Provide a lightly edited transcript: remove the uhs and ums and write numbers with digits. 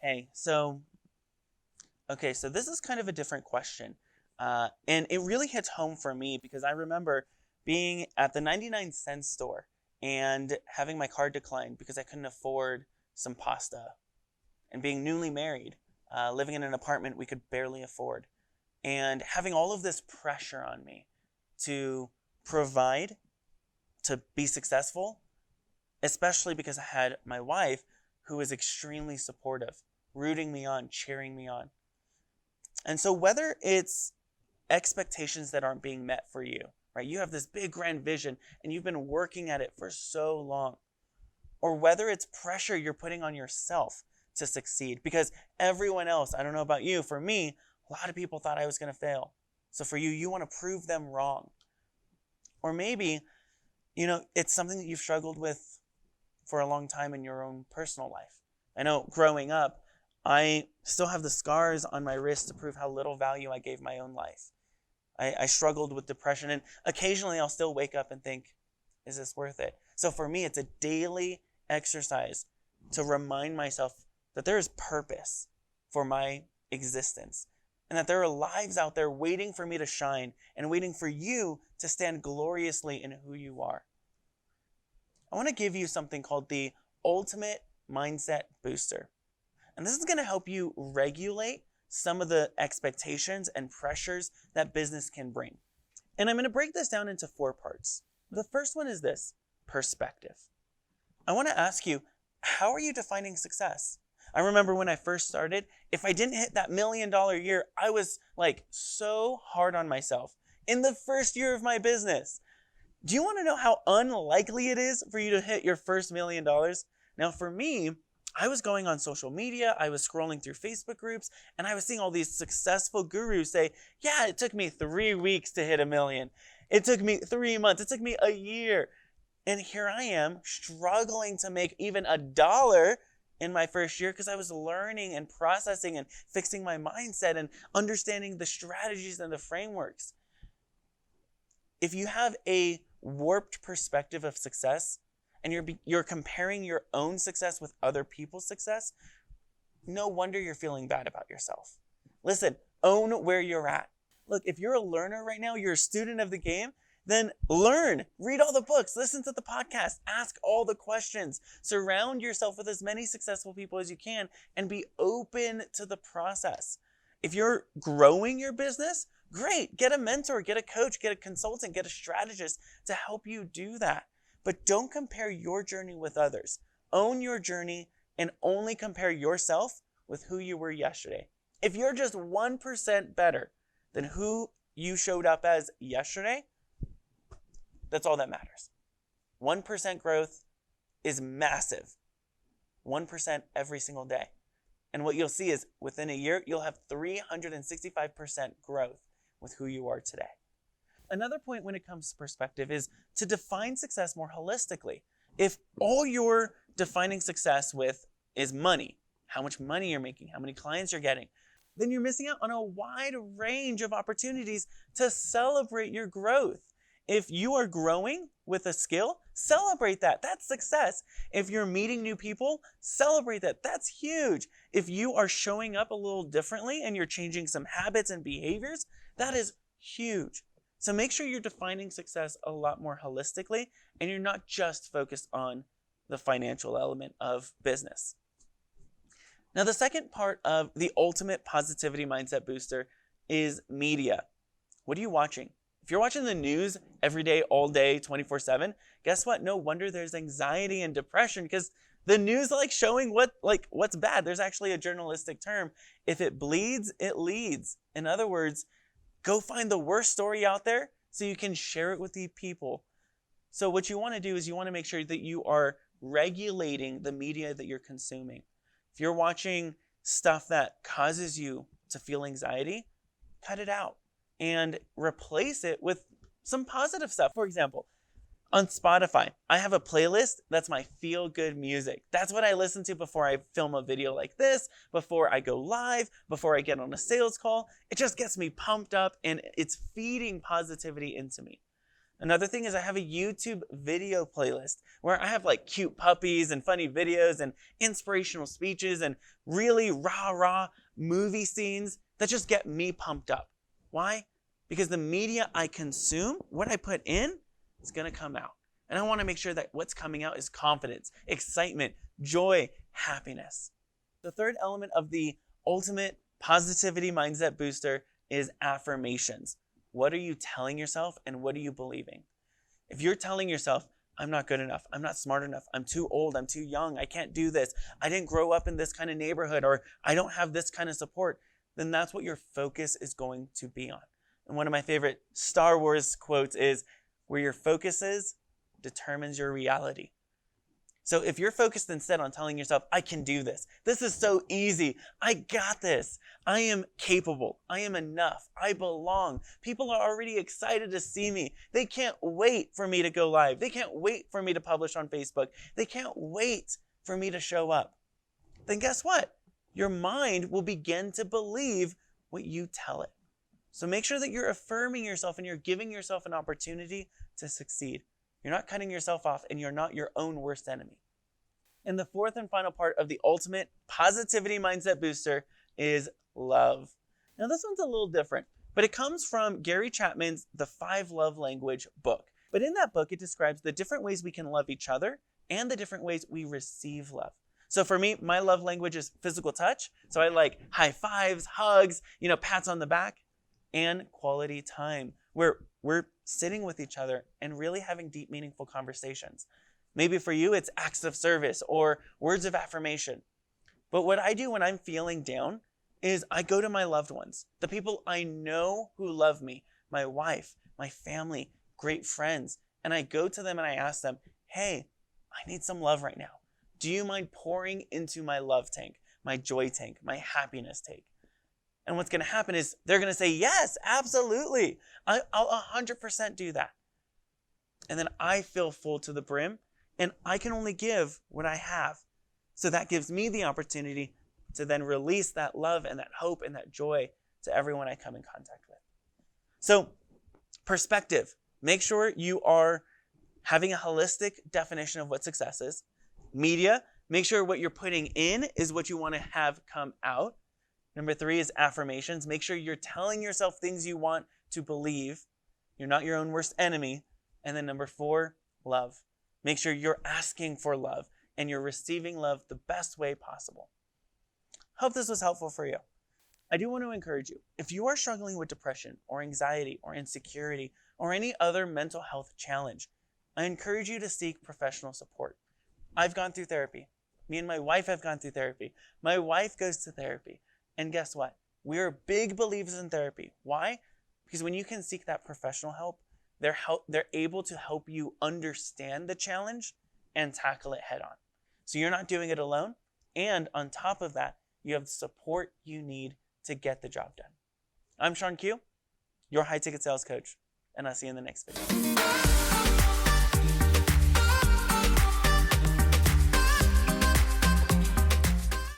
Hey, so this is kind of a different question. And it really hits home for me because I remember being at the 99-cent store and having my card declined because I couldn't afford some pasta, and being newly married, living in an apartment we could barely afford, and having all of this pressure on me to provide, to be successful, especially because I had my wife who was extremely supportive, rooting me on, cheering me on. And so whether it's expectations that aren't being met for you, right? You have this big grand vision and you've been working at it for so long. Or whether it's pressure you're putting on yourself to succeed because everyone else, I don't know about you, for me, a lot of people thought I was going to fail. So for you, you want to prove them wrong. Or maybe, it's something that you've struggled with for a long time in your own personal life. I know growing up, I still have the scars on my wrist to prove how little value I gave my own life. I struggled with depression, and occasionally I'll still wake up and think, is this worth it? So for me, it's a daily exercise to remind myself that there is purpose for my existence and that there are lives out there waiting for me to shine and waiting for you to stand gloriously in who you are. I want to give you something called the Ultimate Mindset Booster. And this is going to help you regulate some of the expectations and pressures that business can bring. And I'm going to break this down into 4 parts. The first one is this: perspective. I want to ask you, how are you defining success? I remember when I first started, if I didn't hit that $1 million year, I was so hard on myself in the first year of my business. Do you want to know how unlikely it is for you to hit your first $1 million? Now for me, I was going on social media, I was scrolling through Facebook groups, and I was seeing all these successful gurus say, yeah, it took me 3 weeks to hit $1 million. It took me 3 months. It took me a year. And here I am struggling to make even $1 in my first year because I was learning and processing and fixing my mindset and understanding the strategies and the frameworks. If you have a warped perspective of success and you're comparing your own success with other people's success, no wonder you're feeling bad about yourself. Listen, own where you're at. Look, if you're a learner right now, you're a student of the game, then learn, read all the books, listen to the podcast, ask all the questions, surround yourself with as many successful people as you can, and be open to the process. If you're growing your business, great, get a mentor, get a coach, get a consultant, get a strategist to help you do that. But don't compare your journey with others. Own your journey and only compare yourself with who you were yesterday. If you're just 1% better than who you showed up as yesterday, that's all that matters. 1% growth is massive. 1% every single day. And what you'll see is within a year, you'll have 365% growth with who you are today. Another point when it comes to perspective is to define success more holistically. If all you're defining success with is money, how much money you're making, how many clients you're getting, then you're missing out on a wide range of opportunities to celebrate your growth. If you are growing with a skill, celebrate that. That's success. If you're meeting new people, celebrate that. That's huge. If you are showing up a little differently and you're changing some habits and behaviors, that is huge. So make sure you're defining success a lot more holistically and you're not just focused on the financial element of business. Now, the second part of the ultimate positivity mindset booster is media. What are you watching? If you're watching the news every day, all day, 24/7, guess what? No wonder there's anxiety and depression because the news showing what's bad. There's actually a journalistic term. If it bleeds, it leads. In other words, go find the worst story out there so you can share it with the people. So what you want to do is you want to make sure that you are regulating the media that you're consuming. If you're watching stuff that causes you to feel anxiety, cut it out and replace it with some positive stuff. For example, on Spotify, I have a playlist that's my feel-good music. That's what I listen to before I film a video like this, before I go live, before I get on a sales call. It just gets me pumped up and it's feeding positivity into me. Another thing is I have a YouTube video playlist where I have like cute puppies and funny videos and inspirational speeches and really rah movie scenes that just get me pumped up. Why? Because the media I consume, what I put in, is going to come out. And I want to make sure that what's coming out is confidence, excitement, joy, happiness. The third element of the ultimate positivity mindset booster is affirmations. What are you telling yourself and what are you believing? If you're telling yourself, I'm not good enough, I'm not smart enough, I'm too old, I'm too young, I can't do this, I didn't grow up in this kind of neighborhood, or I don't have this kind of support, then that's what your focus is going to be on. And one of my favorite Star Wars quotes is, where your focus is determines your reality. So if you're focused instead on telling yourself, I can do this. This is so easy. I got this. I am capable. I am enough. I belong. People are already excited to see me. They can't wait for me to go live. They can't wait for me to publish on Facebook. They can't wait for me to show up. Then guess what? Your mind will begin to believe what you tell it. So make sure that you're affirming yourself and you're giving yourself an opportunity to succeed. You're not cutting yourself off and you're not your own worst enemy. And the fourth and final part of the ultimate positivity mindset booster is love. Now this one's a little different, but it comes from Gary Chapman's The 5 Love Language book. But in that book, it describes the different ways we can love each other and the different ways we receive love. So for me, my love language is physical touch. So I like high fives, hugs, pats on the back, and quality time where we're sitting with each other and really having deep, meaningful conversations. Maybe for you, it's acts of service or words of affirmation. But what I do when I'm feeling down is I go to my loved ones, the people I know who love me, my wife, my family, great friends, and I go to them and I ask them, hey, I need some love right now. Do you mind pouring into my love tank, my joy tank, my happiness tank? And what's going to happen is they're going to say, yes, absolutely. I'll 100% do that. And then I feel full to the brim and I can only give what I have. So that gives me the opportunity to then release that love and that hope and that joy to everyone I come in contact with. So perspective, make sure you are having a holistic definition of what success is. Media, make sure what you're putting in is what you want to have come out. Number 3 is affirmations. Make sure you're telling yourself things you want to believe. You're not your own worst enemy. And then number 4, love. Make sure you're asking for love and you're receiving love the best way possible. Hope this was helpful for you. I do want to encourage you, if you are struggling with depression or anxiety or insecurity or any other mental health challenge, I encourage you to seek professional support. I've gone through therapy. Me and my wife have gone through therapy. My wife goes to therapy. And guess what? We are big believers in therapy. Why? Because when you can seek that professional help, they're able to help you understand the challenge and tackle it head on. So you're not doing it alone. And on top of that, you have the support you need to get the job done. I'm ShawnQ, your high ticket sales coach, and I'll see you in the next video.